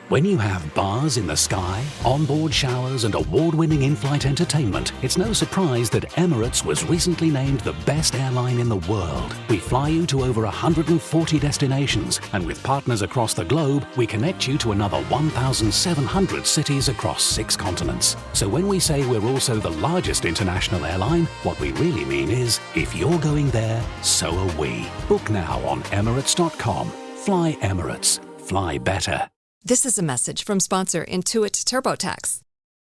When you have bars in the sky, onboard showers, and award-winning in-flight entertainment, it's no surprise that Emirates was recently named the best airline in the world. We fly you to over 140 destinations, and with partners across the globe, we connect you to another 1,700 cities across 6 continents. So when we say we're also the largest international airline, what we really mean is, if you're going there, so are we. Book now on Emirates.com. Fly Emirates. Fly better. This is a message from sponsor Intuit TurboTax.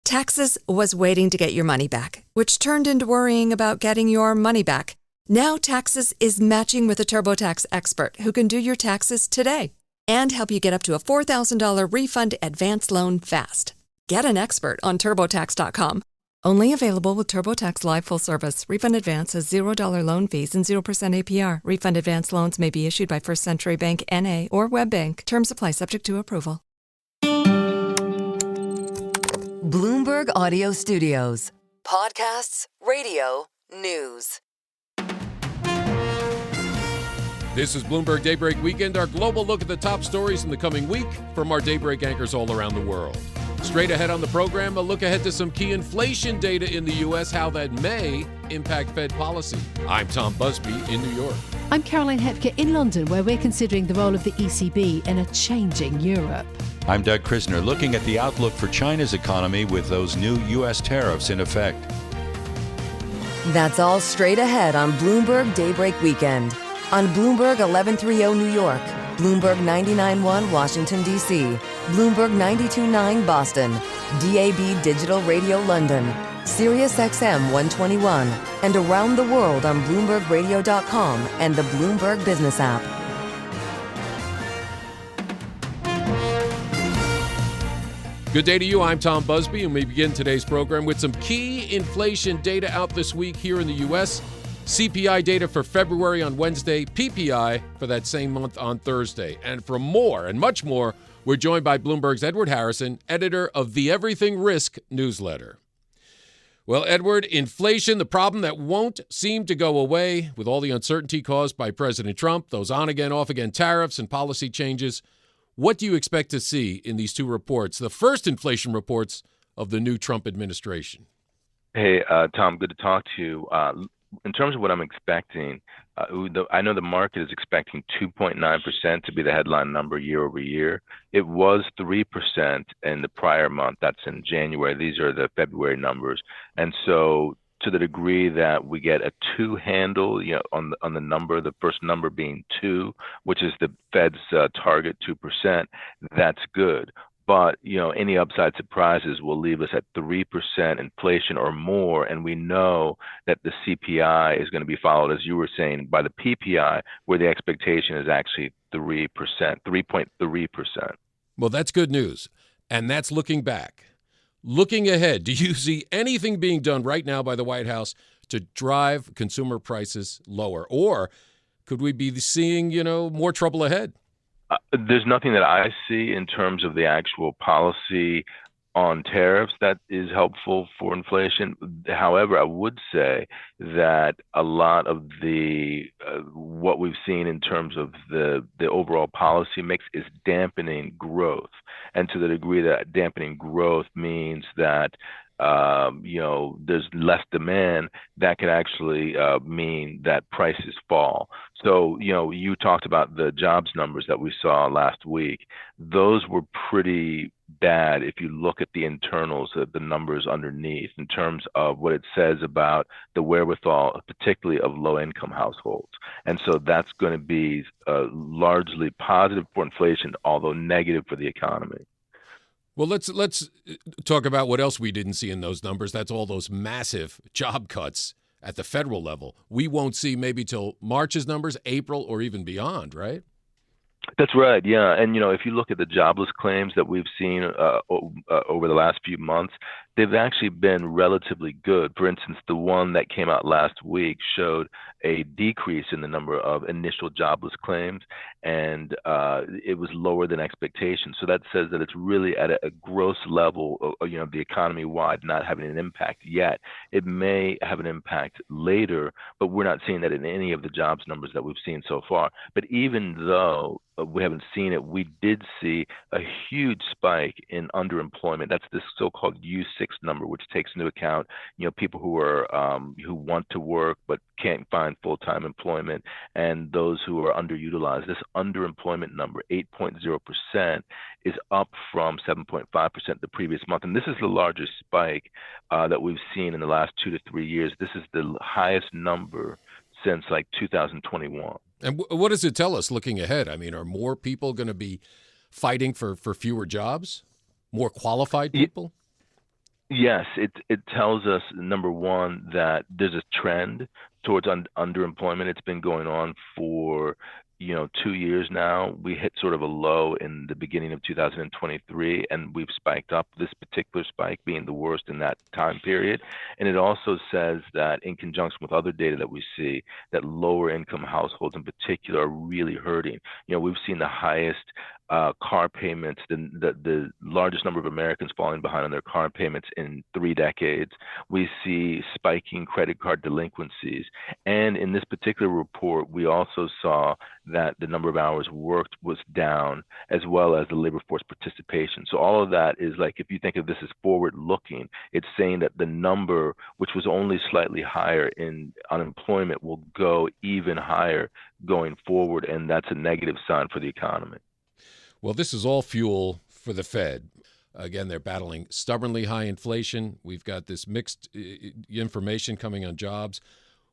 Taxes was waiting to get your money back, which turned into worrying about getting your money back. Now Taxes is matching with a TurboTax expert who can do your taxes today and help you get up to a $4,000 refund advance loan fast. Get an expert on TurboTax.com. Only available with TurboTax Live Full Service. Refund advance has $0 loan fees and 0% APR. Refund advance loans may be issued by First Century Bank N.A. or Web Bank. Terms apply subject to approval. Bloomberg Audio Studios. Podcasts, radio, news. This is Bloomberg Daybreak Weekend, our global look at the top stories in the coming week from our Daybreak anchors all around the world. Straight ahead on the program, a look ahead to some key inflation data in the U.S., how that may impact Fed policy. I'm Tom Busby in New York. I'm Caroline Hepker in London, where we're considering the role of the ECB in a changing Europe. I'm Doug Krisner, looking at the outlook for China's economy with those new U.S. tariffs in effect. That's all straight ahead on Bloomberg Daybreak Weekend. On Bloomberg 1130 New York, Bloomberg 99.1 Washington, D.C., Bloomberg 92.9 Boston, DAB Digital Radio London, Sirius XM 121, and around the world on BloombergRadio.com and the Bloomberg Business app. Good day to you. I'm Tom Busby, and we begin today's program with some key inflation data out this week here in the U.S. CPI data for February on Wednesday, PPI for that same month on Thursday. And for more and much more, we're joined by Bloomberg's Edward Harrison, editor of the Everything Risk newsletter. Well, Edward, inflation, the problem that won't seem to go away with all the uncertainty caused by President Trump, those on-again, off-again tariffs and policy changes. What do you expect to see in these two reports, the first inflation reports of the new Trump administration? Hey, Tom, good to talk to you. In terms of what I'm expecting, I know the market is expecting 2.9% to be the headline number year over year. It was 3% in the prior month. That's in January. These are the February numbers. And so to the degree that we get a 2 handle, on the number, the first number being 2, which is the Fed's target 2%, that's good. But, any upside surprises will leave us at 3% inflation or more. And we know that the CPI is going to be followed, as you were saying, by the PPI, where the expectation is actually 3%, 3.3%. Well, that's good news. And that's looking back. Looking ahead, do you see anything being done right now by the White House to drive consumer prices lower? Or could we be seeing, more trouble ahead? There's nothing that I see in terms of the actual policy on tariffs that is helpful for inflation. However, I would say that a lot of the what we've seen in terms of the overall policy mix is dampening growth. And to the degree that dampening growth means that there's less demand, that could actually mean that prices fall. So, you talked about the jobs numbers that we saw last week. Those were pretty bad if you look at the internals of the numbers underneath in terms of what it says about the wherewithal, particularly of low-income households. And so that's going to be largely positive for inflation, although negative for the economy. Well, let's talk about what else we didn't see in those numbers. That's all those massive job cuts at the federal level. We won't see maybe till March's numbers, April, or even beyond, right? That's right, yeah. And, if you look at the jobless claims that we've seen over the last few months, they've actually been relatively good. For instance, the one that came out last week showed a decrease in the number of initial jobless claims, and it was lower than expectations. So that says that it's really at a gross level, the economy wide not having an impact yet. It may have an impact later, but we're not seeing that in any of the jobs numbers that we've seen so far. But even though we haven't seen it, we did see a huge spike in underemployment. That's this so-called U.S number, which takes into account, people who are who want to work but can't find full-time employment, and those who are underutilized. This underemployment number, 8.0%, is up from 7.5% the previous month, and this is the largest spike that we've seen in the last 2 to 3 years. This is the highest number since 2021. And what does it tell us looking ahead? I mean, are more people going to be fighting for fewer jobs, more qualified people? Yes, it tells us, number one, that there's a trend towards underemployment. It's been going on for 2 years now. We hit sort of a low in the beginning of 2023, and we've spiked up, this particular spike being the worst in that time period. And it also says that, in conjunction with other data that we see, that lower income households in particular are really hurting. We've seen the highest car payments, the largest number of Americans falling behind on their car payments in 3 decades. We see spiking credit card delinquencies. And in this particular report, we also saw that the number of hours worked was down, as well as the labor force participation. So all of that is, if you think of this as forward looking, it's saying that the number, which was only slightly higher in unemployment, will go even higher going forward. And that's a negative sign for the economy. Well, this is all fuel for the Fed. Again, they're battling stubbornly high inflation. We've got this mixed information coming on jobs.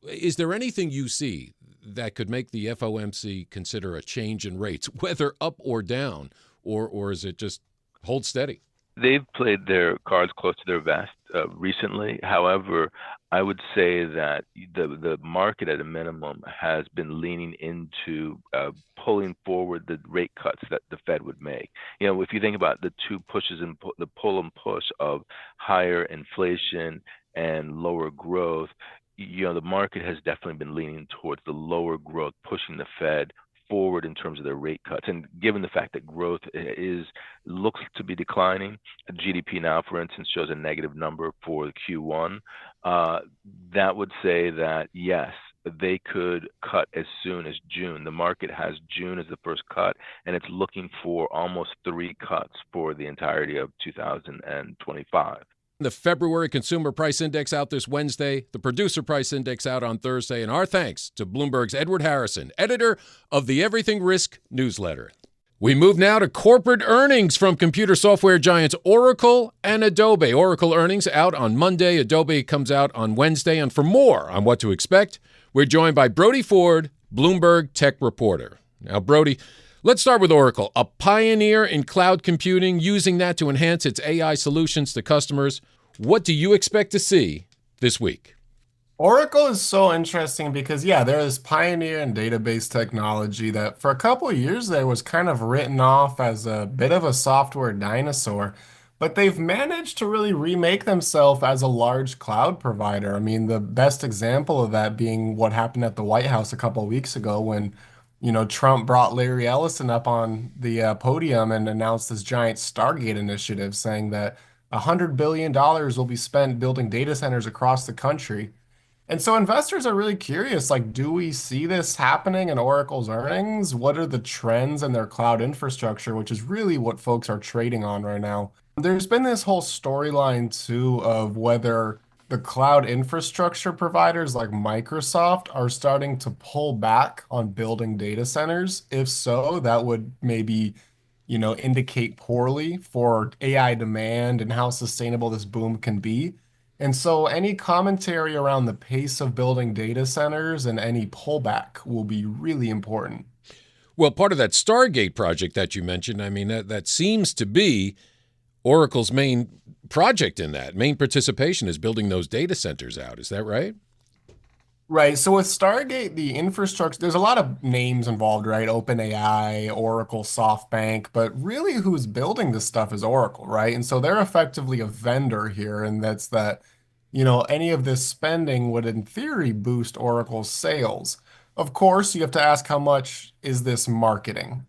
Is there anything you see that could make the FOMC consider a change in rates, whether up or down, or is it just hold steady? They've played their cards close to their vest recently. However, I would say that the market at a minimum has been leaning into pulling forward the rate cuts that the Fed would make. If you think about the two pushes and the pull and push of higher inflation and lower growth, the market has definitely been leaning towards the lower growth, pushing the Fed forward in terms of their rate cuts. And given the fact that growth looks to be declining, GDP now, for instance, shows a negative number for Q1, that would say that, yes, they could cut as soon as June. The market has June as the first cut, and it's looking for almost 3 cuts for the entirety of 2025. The February Consumer Price Index out this Wednesday, the Producer Price Index out on Thursday, and our thanks to Bloomberg's Edward Harrison, editor of the Everything Risk newsletter. We move now to corporate earnings from computer software giants Oracle and Adobe. Oracle earnings out on Monday, Adobe comes out on Wednesday, and for more on what to expect, we're joined by Brody Ford, Bloomberg tech reporter. Now, Brody, let's start with Oracle, a pioneer in cloud computing, using that to enhance its AI solutions to customers. What do you expect to see this week? Oracle is so interesting because, they're this pioneer in database technology that for a couple of years there was kind of written off as a bit of a software dinosaur, but they've managed to really remake themselves as a large cloud provider. I mean, the best example of that being what happened at the White House a couple of weeks ago when Trump brought Larry Ellison up on the podium and announced this giant Stargate initiative, saying that $100 billion will be spent building data centers across the country. And so investors are really curious, do we see this happening in Oracle's earnings? What are the trends in their cloud infrastructure, which is really what folks are trading on right now? There's been this whole storyline, too, of whether the cloud infrastructure providers like Microsoft are starting to pull back on building data centers. If so, that would maybe, indicate poorly for AI demand and how sustainable this boom can be. And so any commentary around the pace of building data centers and any pullback will be really important. Well, part of that Stargate project that you mentioned, I mean, that seems to be Oracle's main project in that. Main participation is building those data centers out. Is that right? Right. So with Stargate, the infrastructure, there's a lot of names involved, right? OpenAI, Oracle, SoftBank, but really who's building this stuff is Oracle, right? And so they're effectively a vendor here, and that's that, any of this spending would in theory boost Oracle's sales. Of course, you have to ask how much is this marketing?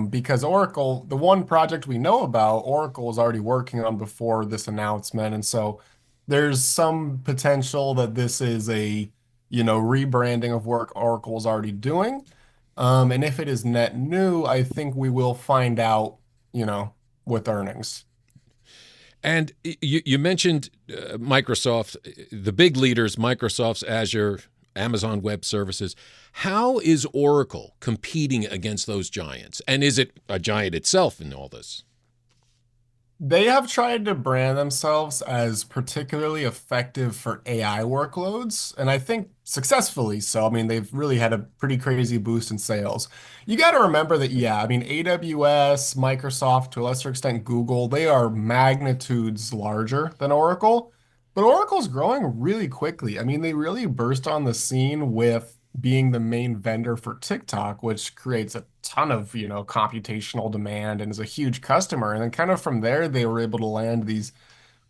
Because Oracle, the one project we know about, Oracle was already working on before this announcement. And so there's some potential that this is a rebranding of work Oracle's already doing. And if it is net new, I think we will find out, you know, with earnings. And you mentioned Microsoft, the big leaders, Microsoft's Azure, Amazon Web Services. How is Oracle competing against those giants? And is it a giant itself in all this? They have tried to brand themselves as particularly effective for AI workloads, and I think successfully so. I mean, they've really had a pretty crazy boost in sales. You got to remember that, yeah, I mean, AWS, Microsoft, to a lesser extent, Google, they are magnitudes larger than Oracle, but Oracle's growing really quickly. I mean, they really burst on the scene with being the main vendor for TikTok, which creates a ton of, computational demand and is a huge customer. And then kind of from there, they were able to land these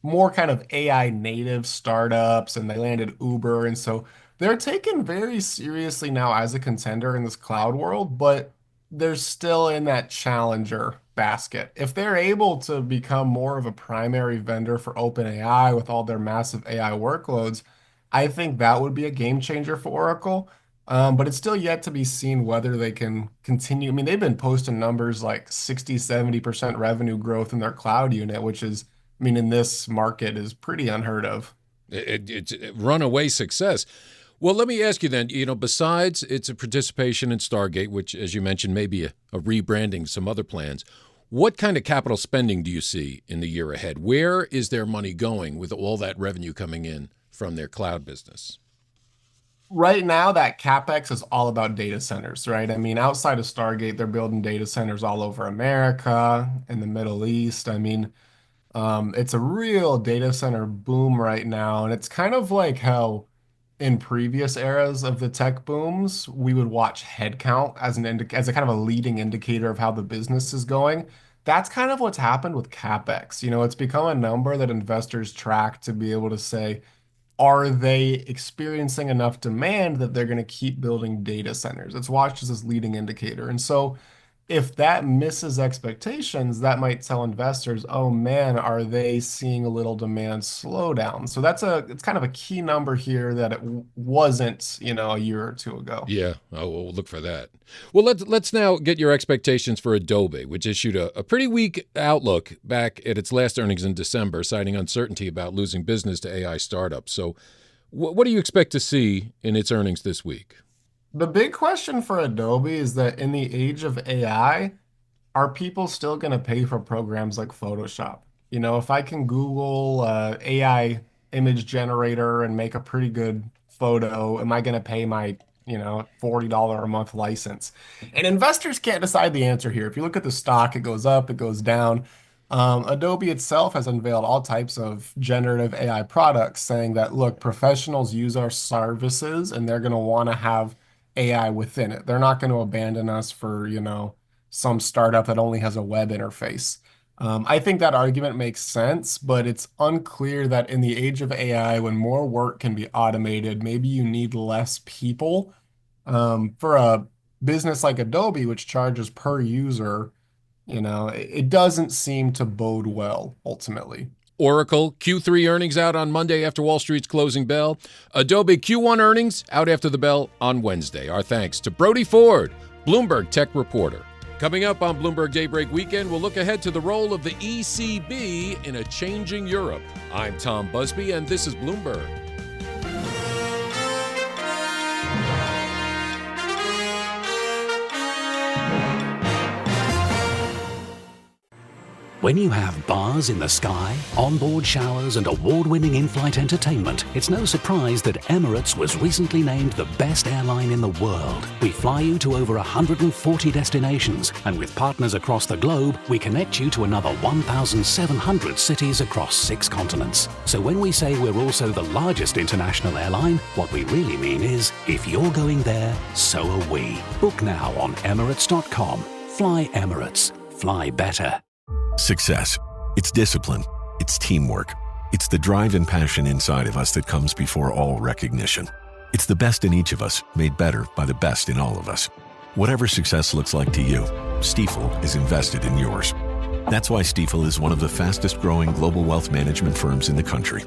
more kind of AI native startups and they landed Uber. And so they're taken very seriously now as a contender in this cloud world, but they're still in that challenger basket. If they're able to become more of a primary vendor for OpenAI with all their massive AI workloads, I think that would be a game changer for Oracle. But it's still yet to be seen whether they can continue. I mean, they've been posting numbers like 60, 70% revenue growth in their cloud unit, which is, I mean, in this market is pretty unheard of. It's runaway success. Well, let me ask you then, besides its participation in Stargate, which, as you mentioned, may be a rebranding, some other plans, what kind of capital spending do you see in the year ahead? Where is their money going with all that revenue coming in from their cloud business? Right now, that CapEx is all about data centers, right? I mean, outside of Stargate, they're building data centers all over America and the Middle East. I mean, it's a real data center boom right now. And it's kind of like how in previous eras of the tech booms, we would watch headcount as as a kind of a leading indicator of how the business is going. That's kind of what's happened with CapEx. It's become a number that investors track to be able to say, are they experiencing enough demand that they're going to keep building data centers? It's watched as this leading indicator. And so if that misses expectations, that might tell investors, oh man, are they seeing a little demand slowdown? So it's kind of a key number here that it wasn't, a year or two ago. Yeah, we'll look for that. Well, let's now get your expectations for Adobe, which issued a pretty weak outlook back at its last earnings in December, citing uncertainty about losing business to AI startups. So what do you expect to see in its earnings this week? The big question for Adobe is that in the age of AI, are people still going to pay for programs like Photoshop? If I can Google AI image generator and make a pretty good photo, am I going to pay my, $40 a month license? And investors can't decide the answer here. If you look at the stock, it goes up, it goes down. Adobe itself has unveiled all types of generative AI products saying that, look, professionals use our services and they're going to want to have AI within it. They're not going to abandon us for, some startup that only has a web interface. I think that argument makes sense, but it's unclear that in the age of AI, when more work can be automated, maybe you need less people. For a business like Adobe, which charges per user, it doesn't seem to bode well ultimately. Oracle Q3 earnings out on Monday after Wall Street's closing bell. Adobe Q1 earnings out after the bell on Wednesday. Our thanks to Brody Ford, Bloomberg Tech Reporter. Coming up on Bloomberg Daybreak Weekend, we'll look ahead to the role of the ECB in a changing Europe. I'm Tom Busby, and this is Bloomberg. When you have bars in the sky, onboard showers and award-winning in-flight entertainment, it's no surprise that Emirates was recently named the best airline in the world. We fly you to over 140 destinations, and with partners across the globe, we connect you to another 1,700 cities across 6 continents. So when we say we're also the largest international airline, what we really mean is, if you're going there, so are we. Book now on Emirates.com. Fly Emirates. Fly better. Success. It's discipline. It's teamwork. It's the drive and passion inside of us that comes before all recognition. It's the best in each of us, made better by the best in all of us. Whatever success looks like to you, Stifel is invested in yours. That's why Stifel is one of the fastest growing global wealth management firms in the country.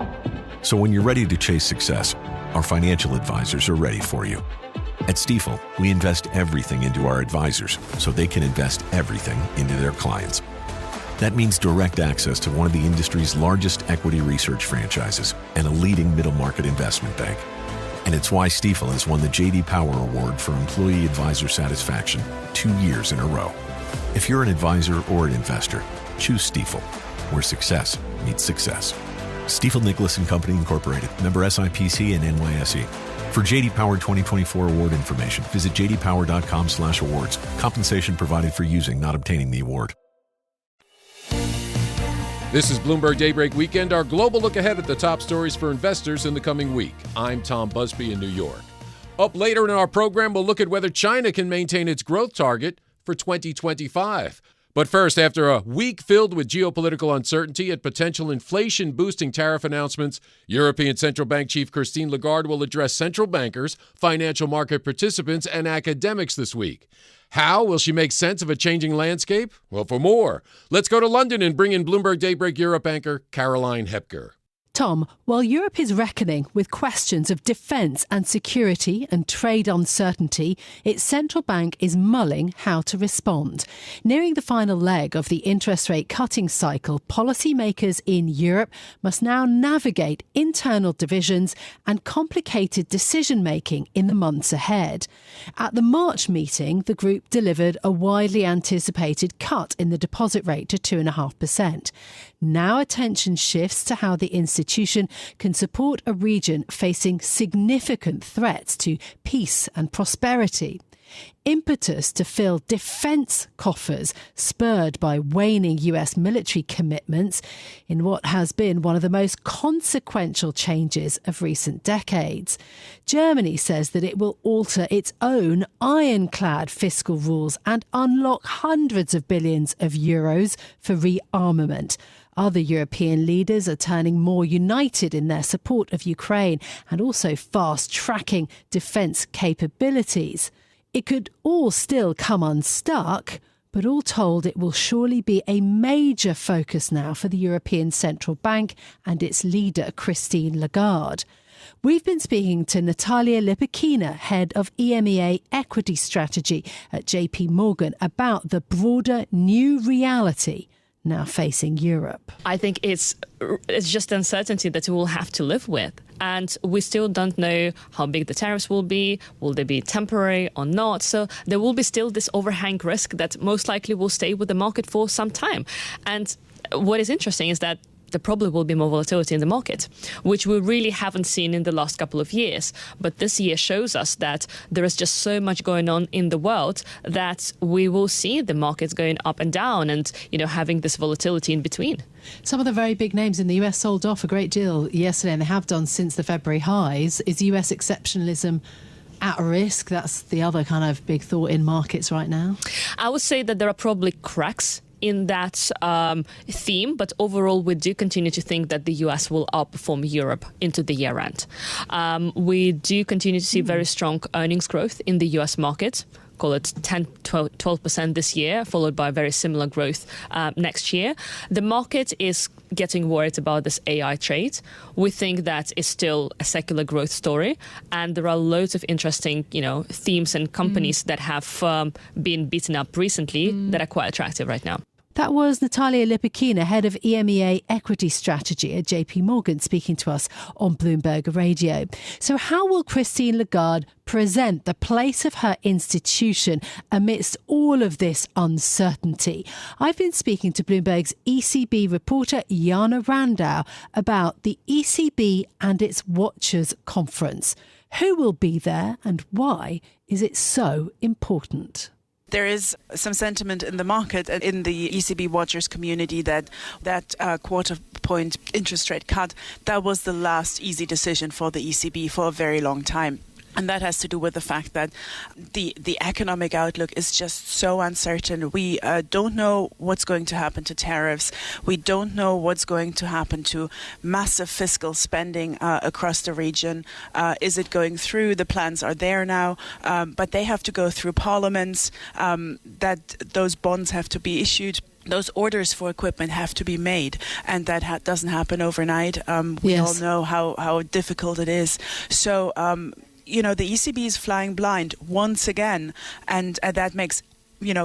So when you're ready to chase success, our financial advisors are ready for you. At Stifel, we invest everything into our advisors so they can invest everything into their clients. That means direct access to one of the industry's largest equity research franchises and a leading middle market investment bank. And it's why Stifel has won the J.D. Power Award for Employee Advisor Satisfaction 2 years in a row. If you're an advisor or an investor, choose Stifel, where success meets success. Stifel Nicholas & Company Incorporated, member SIPC and NYSE. For J.D. Power 2024 award information, visit jdpower.com/awards. Compensation provided for using, not obtaining the award. This is Bloomberg Daybreak Weekend, our global look ahead at the top stories for investors in the coming week. I'm Tom Busby in New York. Up later in our program, we'll look at whether China can maintain its growth target for 2025. But first, after a week filled with geopolitical uncertainty and potential inflation-boosting tariff announcements, European Central Bank Chief Christine Lagarde will address central bankers, financial market participants, and academics this week. How will she make sense of a changing landscape? Well, for more, let's go to London and bring in Bloomberg Daybreak Europe anchor Caroline Hepker. Tom, while Europe is reckoning with questions of defence and security and trade uncertainty, its central bank is mulling how to respond. Nearing the final leg of the interest rate cutting cycle, policymakers in Europe must now navigate internal divisions and complicated decision-making in the months ahead. At the March meeting, the group delivered a widely anticipated cut in the deposit rate to 2.5%. Now attention shifts to how the institution can support a region facing significant threats to peace and prosperity. Impetus to fill defence coffers spurred by waning US military commitments in what has been one of the most consequential changes of recent decades. Germany says that it will alter its own ironclad fiscal rules and unlock hundreds of billions of euros for rearmament. Other European leaders are turning more united in their support of Ukraine and also fast-tracking defence capabilities. It could all still come unstuck, but all told it will surely be a major focus now for the European Central Bank and its leader, Christine Lagarde. We've been speaking to Natalia Lipakina, head of EMEA equity strategy at JP Morgan, about the broader new reality now facing Europe. I think it's just uncertainty that we will have to live with. And we still don't know how big the tariffs will be. Will they be temporary or not? So there will be still this overhang risk that most likely will stay with the market for some time. And what is interesting is that there probably will be more volatility in the market, which we really haven't seen in the last couple of years. But this year shows us that there is just so much going on in the world that we will see the markets going up and down and, having this volatility in between. Some of the very big names in the US sold off a great deal yesterday, and they have done since the February highs. Is US exceptionalism at risk? That's the other kind of big thought in markets right now. I would say that there are probably cracks in that theme, but overall we do continue to think that the US will outperform Europe into the year end. We do continue to see very strong earnings growth in the US market. Call it 10-12% this year, followed by very similar growth next year. The market is getting worried about this AI trade. We think that is still a secular growth story, and there are loads of interesting, themes and companies that have been beaten up recently that are quite attractive right now. That was Natalia Lipakina, head of EMEA equity strategy at JP Morgan, speaking to us on Bloomberg Radio. So how will Christine Lagarde present the place of her institution amidst all of this uncertainty? I've been speaking to Bloomberg's ECB reporter Jana Randau about the ECB and its Watchers Conference. Who will be there and why is it so important? There is some sentiment in the market and in the ECB watchers community that quarter point interest rate cut, that was the last easy decision for the ECB for a very long time. And that has to do with the fact that the economic outlook is just so uncertain. We don't know what's going to happen to tariffs. We don't know what's going to happen to massive fiscal spending across the region. Is it going through? The plans are there now, but they have to go through parliaments. That those bonds have to be issued. Those orders for equipment have to be made, and that doesn't happen overnight. We all know how difficult it is. So. The ECB is flying blind once again, and that makes,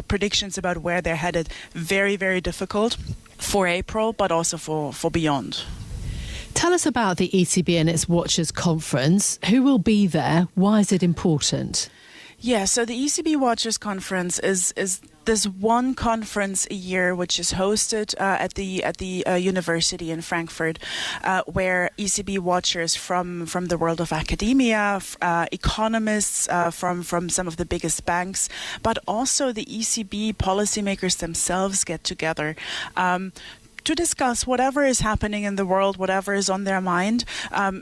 predictions about where they're headed very, very difficult for April, but also for beyond. Tell us about the ECB and its Watchers Conference. Who will be there? Why is it important? Yeah, so the ECB Watchers Conference is this one conference a year which is hosted at the university in Frankfurt, where ECB watchers from the world of academia, economists from some of the biggest banks, but also the ECB policymakers themselves get together. To discuss whatever is happening in the world, whatever is on their mind.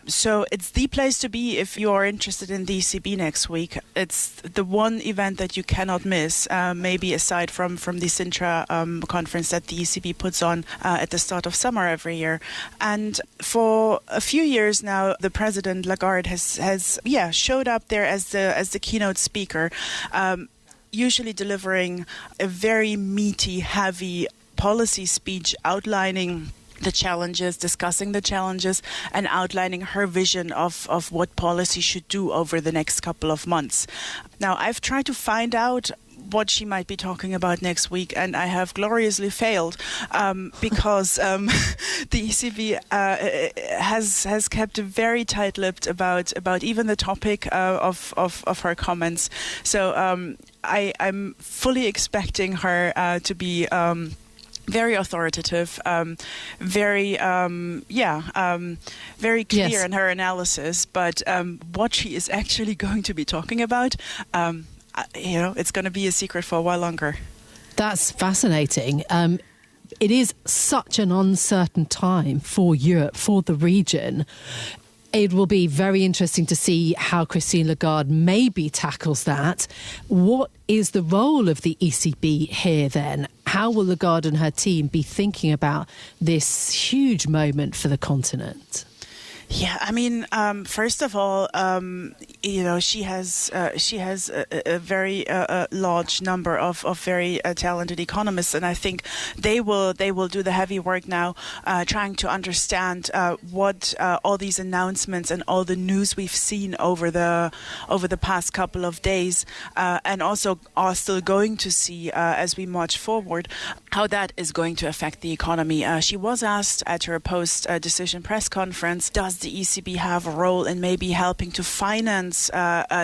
So it's the place to be if you are interested in the ECB next week. It's the one event that you cannot miss, maybe aside from the Sintra conference that the ECB puts on at the start of summer every year. And for a few years now, the president, Lagarde, has showed up there as the keynote speaker, usually delivering a very meaty, heavy policy speech outlining the challenges, discussing the challenges, and outlining her vision of what policy should do over the next couple of months. Now, I've tried to find out what she might be talking about next week, and I have gloriously failed because the ECB has kept very tight-lipped about even the topic of her comments. So I'm fully expecting her to be very authoritative, very clear in her analysis. But what she is actually going to be talking about, it's going to be a secret for a while longer. That's fascinating. It is such an uncertain time for Europe, for the region. It will be very interesting to see how Christine Lagarde maybe tackles that. What is the role of the ECB here then? How will Lagarde and her team be thinking about this huge moment for the continent? Yeah, I mean, first of all, she has a very large number of very talented economists, and I think they will do the heavy work now, trying to understand what all these announcements and all the news we've seen over the past couple of days, and also are still going to see as we march forward, how that is going to affect the economy. She was asked at her post-decision press conference, does the ECB have a role in maybe helping to finance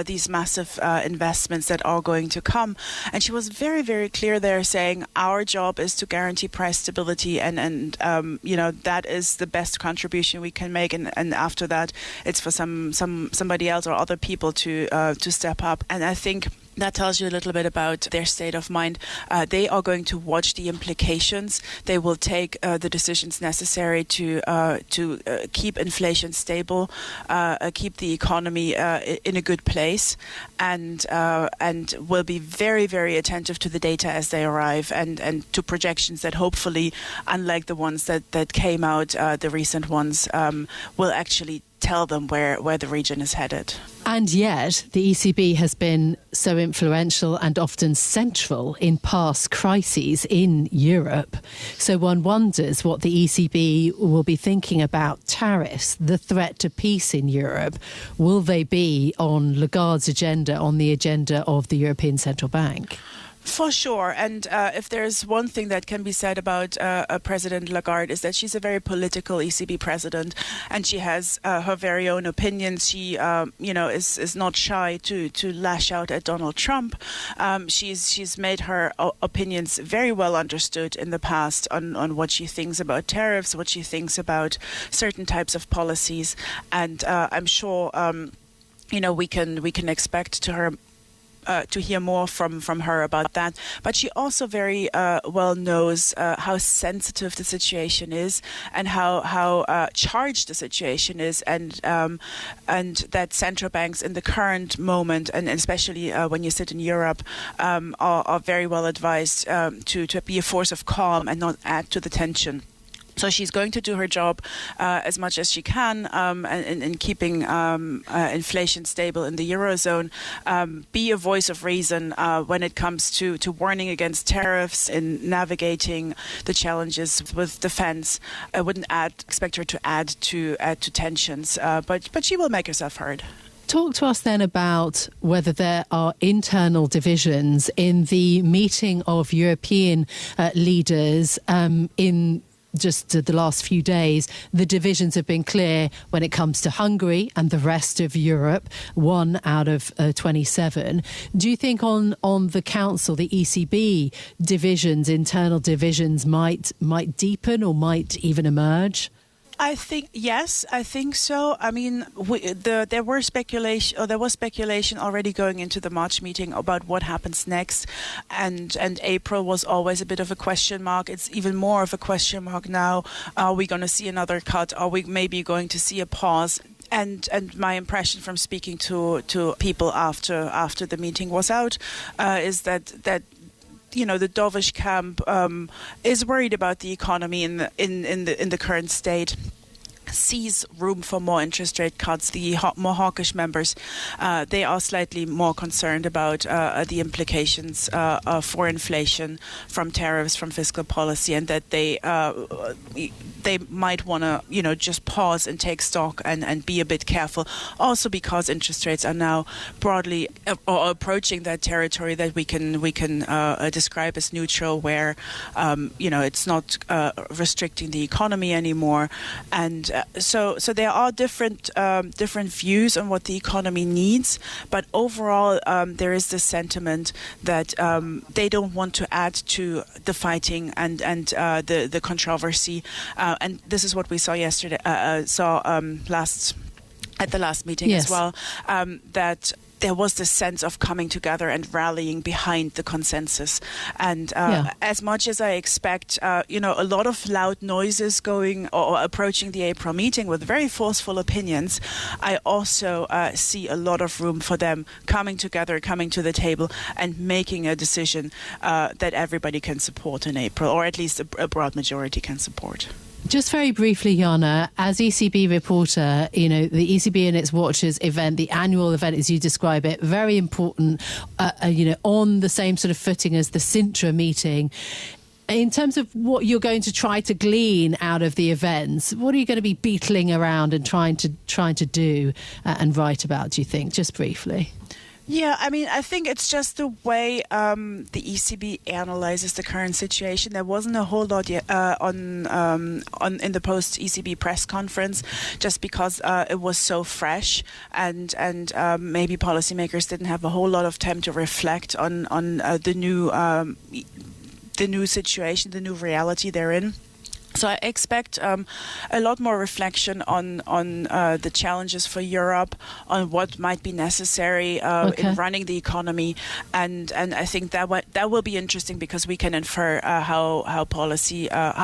these massive investments that are going to come? And she was very, very clear there, saying our job is to guarantee price stability, and that is the best contribution we can make. And after that, it's for somebody else or other people to step up. And I think that tells you a little bit about their state of mind. They are going to watch the implications. They will take the decisions necessary to keep inflation stable, keep the economy in a good place, and will be very, very attentive to the data as they arrive, and to projections that hopefully, unlike the ones that came out, the recent ones, will actually tell them where the region is headed. And yet, the ECB has been so influential and often central in past crises in Europe. So one wonders what the ECB will be thinking about tariffs, the threat to peace in Europe. Will they be on Lagarde's agenda, on the agenda of the European Central Bank? For sure. And if there's one thing that can be said about President Lagarde is that she's a very political ECB president, and she has her very own opinions. She, is not shy to lash out at Donald Trump. She's made her opinions very well understood in the past on what she thinks about tariffs, what she thinks about certain types of policies, and I'm sure we can expect to hear more from her about that. But she also very well knows how sensitive the situation is and how charged the situation is, and that central banks in the current moment, and especially when you sit in Europe, are very well advised to be a force of calm and not add to the tension. So she's going to do her job as much as she can in keeping inflation stable in the Eurozone, be a voice of reason when it comes to warning against tariffs, in navigating the challenges with defense. I wouldn't expect her to add to tensions, but she will make herself heard. Talk to us then about whether there are internal divisions in the meeting of European leaders in just the last few days. The divisions have been clear when it comes to Hungary and the rest of Europe, 1 out of 27. Do you think on the Council, the ECB divisions, internal divisions might deepen or might even emerge? I think yes. I think so. I mean, there was speculation already going into the March meeting about what happens next, and April was always a bit of a question mark. It's even more of a question mark now. Are we going to see another cut? Are we maybe going to see a pause? And my impression from speaking to people after the meeting was out is that the dovish camp is worried about the economy in the current state, sees room for more interest rate cuts. The more hawkish members, they are slightly more concerned about the implications for inflation from tariffs, from fiscal policy, and that they might want to just pause and take stock and be a bit careful. Also because interest rates are now broadly or approaching that territory that we can describe as neutral, where it's not restricting the economy anymore, and so there are different views on what the economy needs, but overall there is this sentiment that they don't want to add to the fighting and the controversy, and this is what we saw yesterday, at the last meeting as well, that there was this sense of coming together and rallying behind the consensus. And as much as I expect, a lot of loud noises going or approaching the April meeting with very forceful opinions, I also see a lot of room for them coming together, coming to the table and making a decision that everybody can support in April, or at least a broad majority can support. Just very briefly, Jana, as ECB reporter, the ECB and its Watchers event, the annual event as you describe it, very important, on the same sort of footing as the Sintra meeting. In terms of what you're going to try to glean out of the events, what are you going to be beetling around and trying to do and write about, do you think? Just briefly. Yeah, I mean, I think it's just the way the ECB analyzes the current situation. There wasn't a whole lot yet in the post ECB press conference, just because it was so fresh, and maybe policymakers didn't have a whole lot of time to reflect on the new situation, the new reality they're in. So I expect a lot more reflection on the challenges for Europe, on what might be necessary in running the economy, and I think that will be interesting, because we can infer how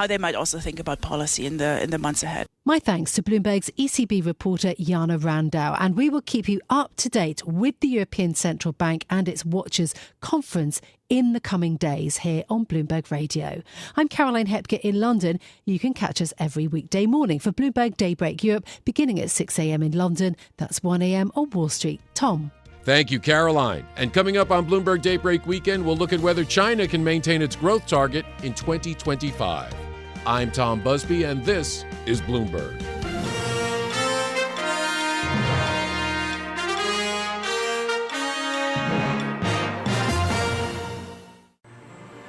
they might also think about policy in the months ahead. My thanks to Bloomberg's ECB reporter Jana Randau, and we will keep you up to date with the European Central Bank and its Watchers Conference in the coming days here on Bloomberg Radio. I'm Caroline Hepker in London. You can catch us every weekday morning for Bloomberg Daybreak Europe, beginning at 6 a.m. in London. That's 1 a.m. on Wall Street. Tom. Thank you, Caroline. And coming up on Bloomberg Daybreak Weekend, we'll look at whether China can maintain its growth target in 2025. I'm Tom Busby, and this is Bloomberg.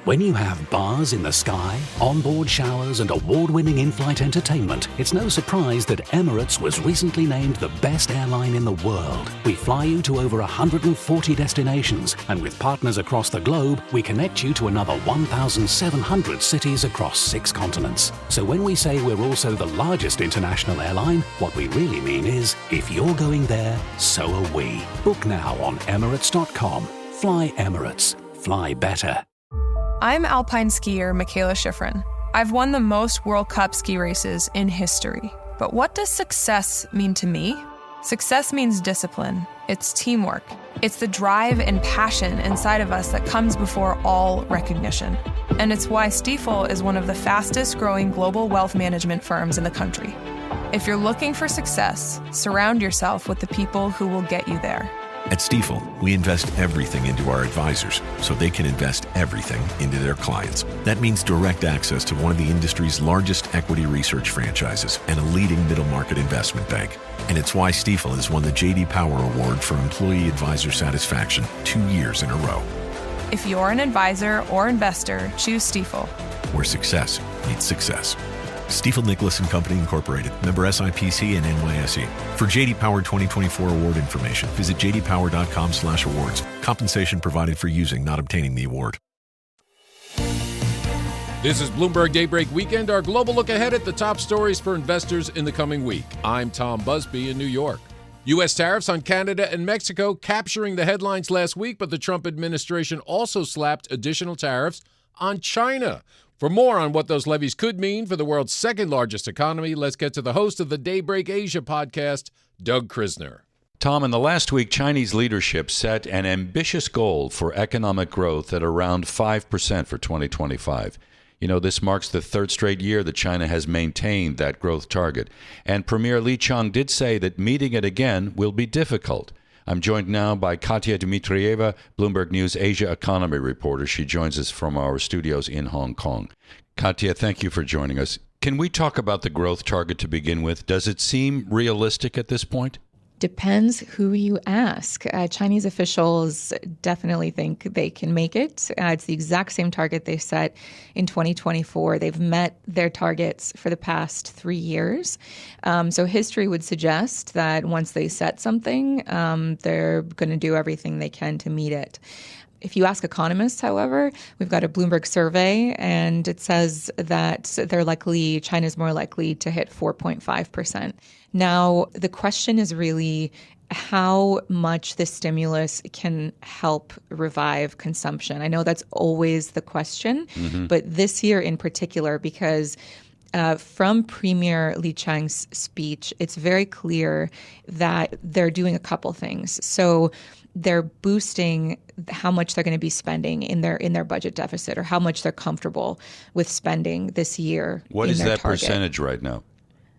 When you have bars in the sky, onboard showers, and award-winning in-flight entertainment, it's no surprise that Emirates was recently named the best airline in the world. We fly you to over 140 destinations, and with partners across the globe, we connect you to another 1,700 cities across 6 continents. So when we say we're also the largest international airline, what we really mean is, if you're going there, so are we. Book now on Emirates.com. Fly Emirates. Fly better. I'm alpine skier Michaela Schifrin. I've won the most World Cup ski races in history. But what does success mean to me? Success means discipline. It's teamwork. It's the drive and passion inside of us that comes before all recognition. And it's why Stifel is one of the fastest growing global wealth management firms in the country. If you're looking for success, surround yourself with the people who will get you there. At Stifel, we invest everything into our advisors so they can invest everything into their clients. That means direct access to one of the industry's largest equity research franchises and a leading middle market investment bank. And it's why Stifel has won the J.D. Power Award for Employee Advisor Satisfaction 2 years in a row. If you're an advisor or investor, choose Stifel. Where success meets success. Stifel Nicholas & Company Incorporated, member SIPC and NYSE. For J.D. Power 2024 award information, visit jdpower.com/awards. Compensation provided for using, not obtaining the award. This is Bloomberg Daybreak Weekend, our global look ahead at the top stories for investors in the coming week. I'm Tom Busby in New York. U.S. tariffs on Canada and Mexico capturing the headlines last week, but the Trump administration also slapped additional tariffs on China. For more on what those levies could mean for the world's second largest economy, let's get to the host of the Daybreak Asia podcast, Doug Krisner. Tom, in the last week, Chinese leadership set an ambitious goal for economic growth at around 5% for 2025. You know, this marks the third straight year that China has maintained that growth target. And Premier Li Qiang did say that meeting it again will be difficult. I'm joined now by Katya Dmitrieva, Bloomberg News Asia economy reporter. She joins us from our studios in Hong Kong. Katya, thank you for joining us. Can we talk about the growth target to begin with? Does it seem realistic at this point? Depends who you ask. Chinese officials definitely think they can make it. It's the exact same target they set in 2024. They've met their targets for the past 3 years. So history would suggest that once they set something, they're going to do everything they can to meet it. If you ask economists, however, we've got a Bloomberg survey, and it says that China's more likely to hit 4.5%. Now, the question is really how much the stimulus can help revive consumption. I know that's always the question, but this year in particular, because from Premier Li Qiang's speech, it's very clear that they're doing a couple things. So they're boosting how much they're going to be spending in their budget deficit, or how much they're comfortable with spending this year. What is that percentage right now?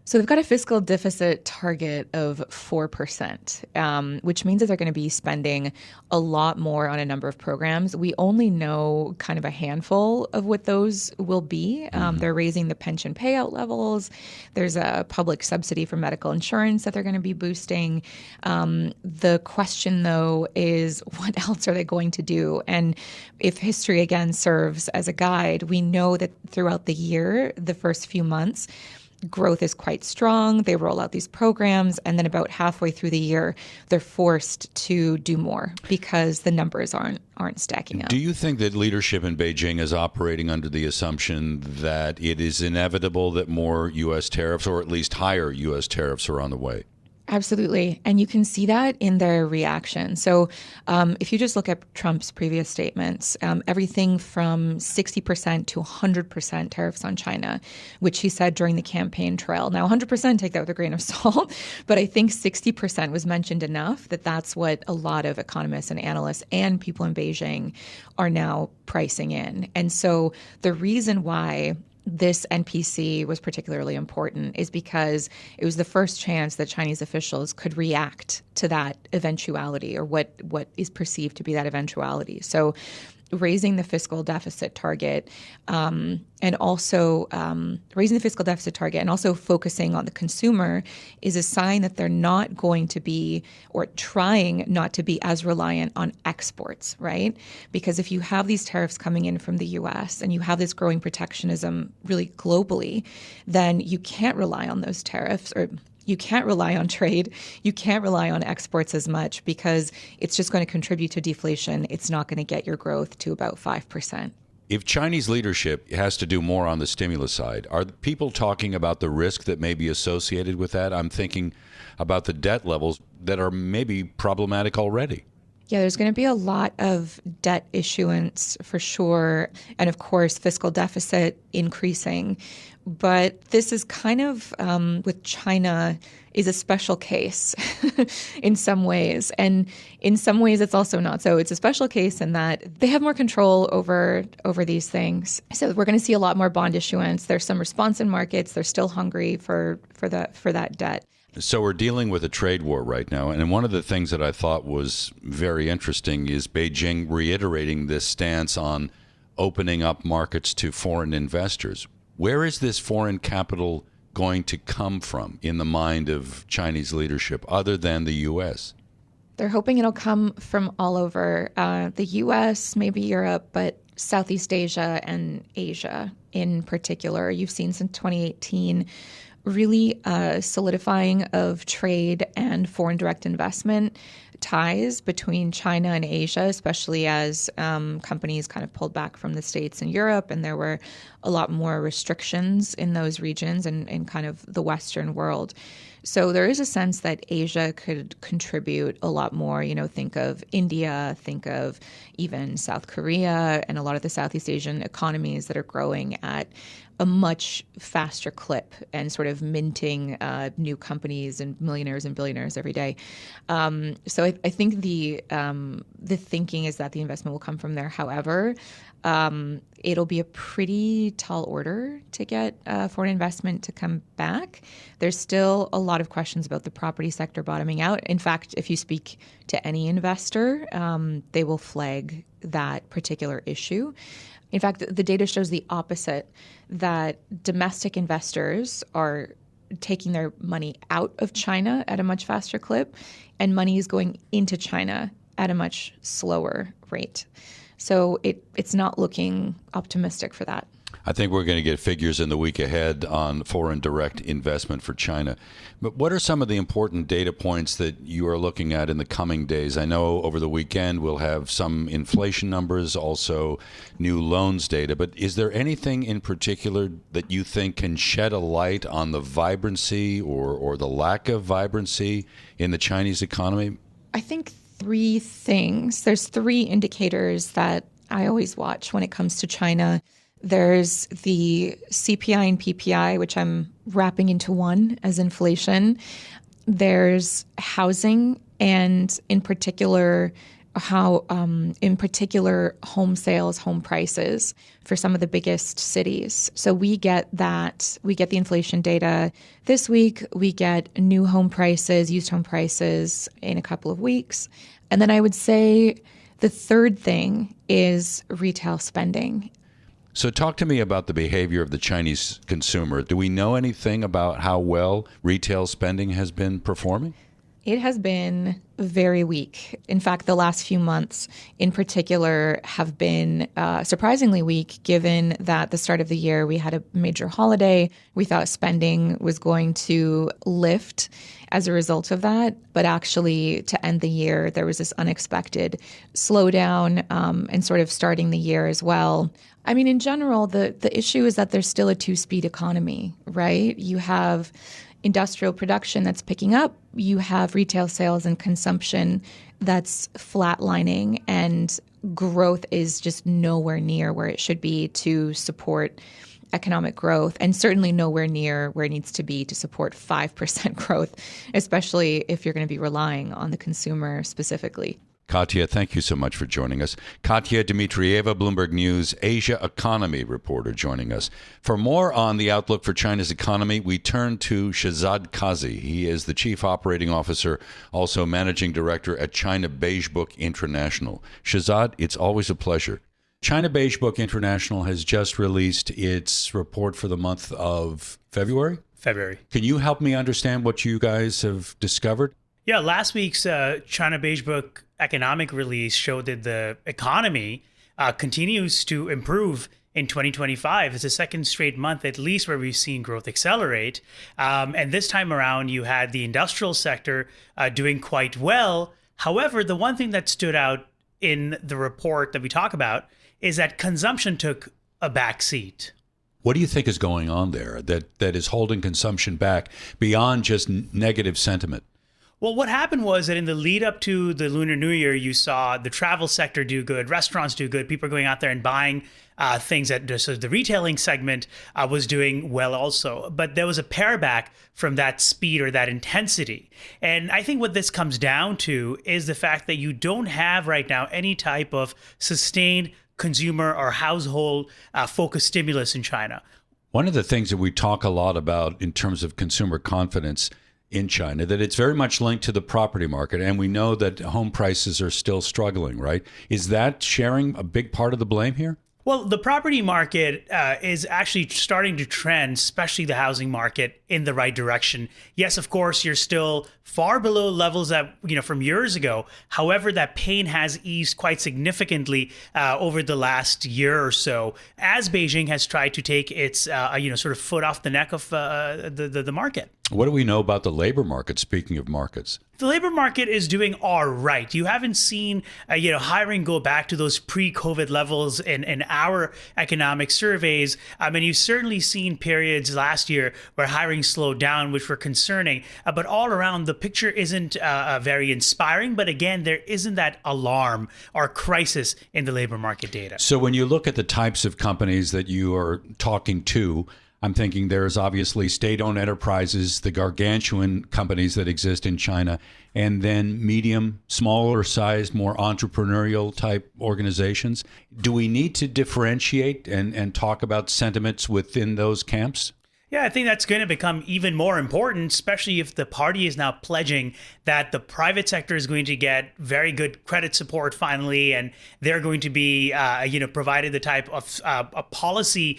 So they've got a fiscal deficit target of 4%, which means that they're going to be spending a lot more on a number of programs. We only know kind of a handful of what those will be. They're raising the pension payout levels. There's a public subsidy for medical insurance that they're going to be boosting. The question, though, is what else are they going to do? And if history, again, serves as a guide, we know that throughout the year, the first few months, growth is quite strong. They roll out these programs, and then about halfway through the year, they're forced to do more because the numbers aren't stacking up. Do you think that leadership in Beijing is operating under the assumption that it is inevitable that more U.S. tariffs, or at least higher U.S. tariffs, are on the way? Absolutely. And you can see that in their reaction. So if you just look at Trump's previous statements, everything from 60% to 100% tariffs on China, which he said during the campaign trail. Now, 100%, take that with a grain of salt, but I think 60% was mentioned enough that that's what a lot of economists and analysts and people in Beijing are now pricing in. And so the reason why this NPC was particularly important is because it was the first chance that Chinese officials could react to that eventuality, or what is perceived to be that eventuality. So raising the fiscal deficit target, and also raising the fiscal deficit target and also focusing on the consumer is a sign that they're not going to be, or trying not to be, as reliant on exports, right? Because if you have these tariffs coming in from the U.S. and you have this growing protectionism really globally, then you can't rely on those tariffs, or you can't rely on trade. You can't rely on exports as much because it's just going to contribute to deflation. It's not going to get your growth to about 5%. If Chinese leadership has to do more on the stimulus side, are people talking about the risk that may be associated with that? I'm thinking about the debt levels that are maybe problematic already. Yeah, there's going to be a lot of debt issuance for sure. And of course, fiscal deficit increasing. But this is kind of, with China, is a special case in some ways. And in some ways, it's also not so. It's a special case in that they have more control over these things. So we're going to see a lot more bond issuance. There's some response in markets. They're still hungry for that debt. So we're dealing with a trade war right now. And one of the things that I thought was very interesting is Beijing reiterating this stance on opening up markets to foreign investors. Where is this foreign capital going to come from in the mind of Chinese leadership other than the U.S.? They're hoping it'll come from all over the U.S., maybe Europe, but Southeast Asia and Asia in particular. You've seen since 2018 really solidifying of trade and foreign direct investment ties between China and Asia, especially as companies kind of pulled back from the States and Europe, and there were a lot more restrictions in those regions and kind of the Western world. So there is a sense that Asia could contribute a lot more. You know, think of India, think of even South Korea, and a lot of the Southeast Asian economies that are growing at a much faster clip and sort of minting new companies and millionaires and billionaires every day. So I think the thinking is that the investment will come from there. However, it'll be a pretty tall order to get foreign investment to come back. There's still a lot of questions about the property sector bottoming out. In fact, if you speak to any investor, they will flag that particular issue. In fact, the data shows the opposite, that domestic investors are taking their money out of China at a much faster clip, and money is going into China at a much slower rate. So it's not looking optimistic for that. I think we're going to get figures in the week ahead on foreign direct investment for China. But what are some of the important data points that you are looking at in the coming days? I know over the weekend we'll have some inflation numbers, also new loans data. But is there anything in particular that you think can shed a light on the vibrancy or the lack of vibrancy in the Chinese economy? I think three things. There's three indicators that I always watch when it comes to China. There's the CPI and PPI, which I'm wrapping into one as inflation. There's housing, and in particular, home sales, home prices for some of the biggest cities. So we get the inflation data this week. We get new home prices, used home prices in a couple of weeks. And then I would say the third thing is retail spending. So talk to me about the behavior of the Chinese consumer. Do we know anything about how well retail spending has been performing? It has been very weak. In fact, the last few months in particular have been surprisingly weak, given that the start of the year we had a major holiday. We thought spending was going to lift as a result of that. But actually, to end the year, there was this unexpected slowdown and sort of starting the year as well. I mean, in general, the issue is that there's still a two-speed economy, right? You have industrial production that's picking up. You have retail sales and consumption that's flatlining, and growth is just nowhere near where it should be to support economic growth, and certainly nowhere near where it needs to be to support 5% growth, especially if you're going to be relying on the consumer specifically. Katya, thank you so much for joining us. Katya Dmitrieva, Bloomberg News Asia economy reporter, joining us. For more on the outlook for China's economy, we turn to Shahzad Kazi. He is the chief operating officer, also managing director at China Beige Book International. Shahzad, it's always a pleasure. China Beige Book International has just released its report for the month of February. Can you help me understand what you guys have discovered? Yeah, last week's China Beige Book economic release showed that the economy continues to improve in 2025. It's the second straight month, at least, where we've seen growth accelerate. And this time around, you had the industrial sector doing quite well. However, the one thing that stood out in the report that we talk about is that consumption took a back seat. What do you think is going on there that is holding consumption back beyond just negative sentiment? Well, what happened was that in the lead up to the Lunar New Year, you saw the travel sector do good, restaurants do good, people are going out there and buying things. So the retailing segment was doing well also. But there was a pare back from that speed or that intensity. And I think what this comes down to is the fact that you don't have right now any type of sustained consumer or household focused stimulus in China. One of the things that we talk a lot about in terms of consumer confidence in China, that it's very much linked to the property market. And we know that home prices are still struggling, right? Is that sharing a big part of the blame here? Well, the property market is actually starting to trend, especially the housing market, in the right direction. Yes, of course, you're still far below levels that, from years ago. However, that pain has eased quite significantly over the last year or so, as Beijing has tried to take its, sort of foot off the neck of the market. What do we know about the labor market, speaking of markets? The labor market is doing all right. You haven't seen, hiring go back to those pre-COVID levels in our economic surveys. And you've certainly seen periods last year where hiring slowed down, which were concerning. But all around, the picture isn't very inspiring. But again, there isn't that alarm or crisis in the labor market data. So when you look at the types of companies that you are talking to, I'm thinking there's obviously state-owned enterprises, the gargantuan companies that exist in China, and then medium, smaller sized, more entrepreneurial type organizations. Do we need to differentiate and talk about sentiments within those camps? Yeah, I think that's going to become even more important, especially if the party is now pledging that the private sector is going to get very good credit support finally, and they're going to be, provided the type of policy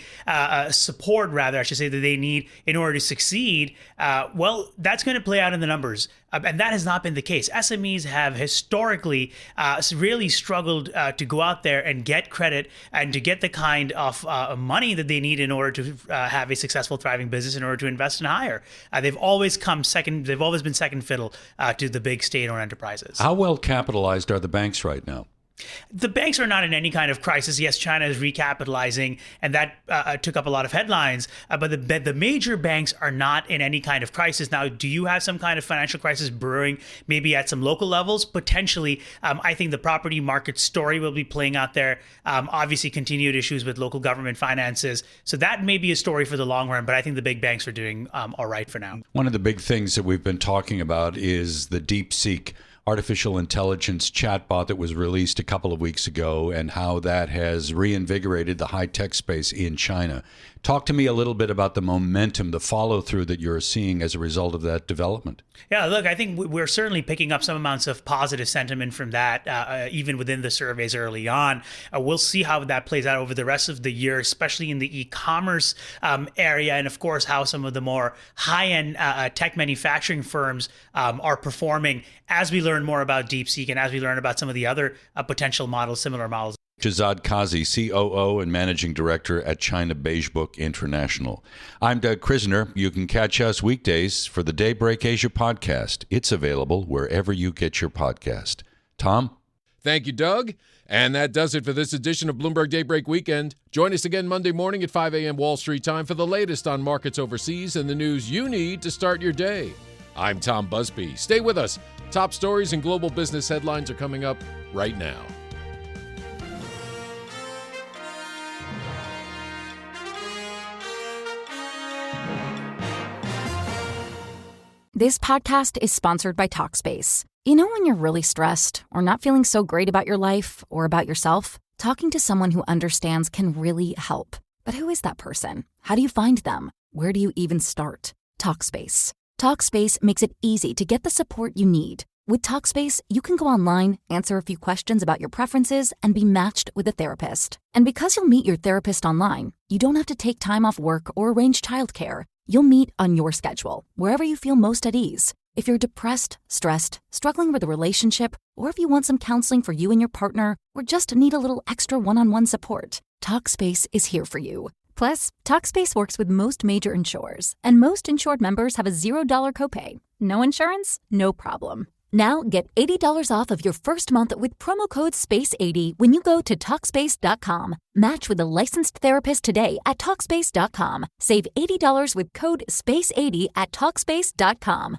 support, rather, I should say, that they need in order to succeed. Well, that's going to play out in the numbers. And that has not been the case. SMEs have historically really struggled to go out there and get credit and to get the kind of money that they need in order to have a successful, thriving business, in order to invest and hire. They've always come second. They've always been second fiddle to the big state-owned enterprises. How well capitalized are the banks right now? The banks are not in any kind of crisis. Yes, China is recapitalizing, and that took up a lot of headlines. But the major banks are not in any kind of crisis. Now, do you have some kind of financial crisis brewing, maybe at some local levels? Potentially. I think the property market story will be playing out there. Obviously, continued issues with local government finances. So that may be a story for the long run, but I think the big banks are doing all right for now. One of the big things that we've been talking about is the DeepSeek artificial intelligence chatbot that was released a couple of weeks ago, and how that has reinvigorated the high-tech space in China. Talk to me a little bit about the momentum, the follow-through that you're seeing as a result of that development. Yeah, look, I think we're certainly picking up some amounts of positive sentiment from that, even within the surveys early on. We'll see how that plays out over the rest of the year, especially in the e-commerce area, and of course, how some of the more high-end tech manufacturing firms are performing as we learn more about DeepSeek and as we learn about some of the other potential models, similar models. Shahzad Kazi, COO and Managing Director at China Beige Book International. I'm Doug Krisner. You can catch us weekdays for the Daybreak Asia podcast. It's available wherever you get your podcast. Tom? Thank you, Doug. And that does it for this edition of Bloomberg Daybreak Weekend. Join us again Monday morning at 5 a.m. Wall Street time for the latest on markets overseas and the news you need to start your day. I'm Tom Busby. Stay with us. Top stories and global business headlines are coming up right now. This podcast is sponsored by Talkspace. You know when you're really stressed or not feeling so great about your life or about yourself? Talking to someone who understands can really help. But who is that person? How do you find them? Where do you even start? Talkspace. Talkspace makes it easy to get the support you need. With Talkspace, you can go online, answer a few questions about your preferences, and be matched with a therapist. And because you'll meet your therapist online, you don't have to take time off work or arrange childcare. You'll meet on your schedule, wherever you feel most at ease. If you're depressed, stressed, struggling with a relationship, or if you want some counseling for you and your partner, or just need a little extra one-on-one support, Talkspace is here for you. Plus, Talkspace works with most major insurers, and most insured members have a $0 copay. No insurance? No problem. Now get $80 off of your first month with promo code SPACE80 when you go to Talkspace.com. Match with a licensed therapist today at Talkspace.com. Save $80 with code SPACE80 at Talkspace.com.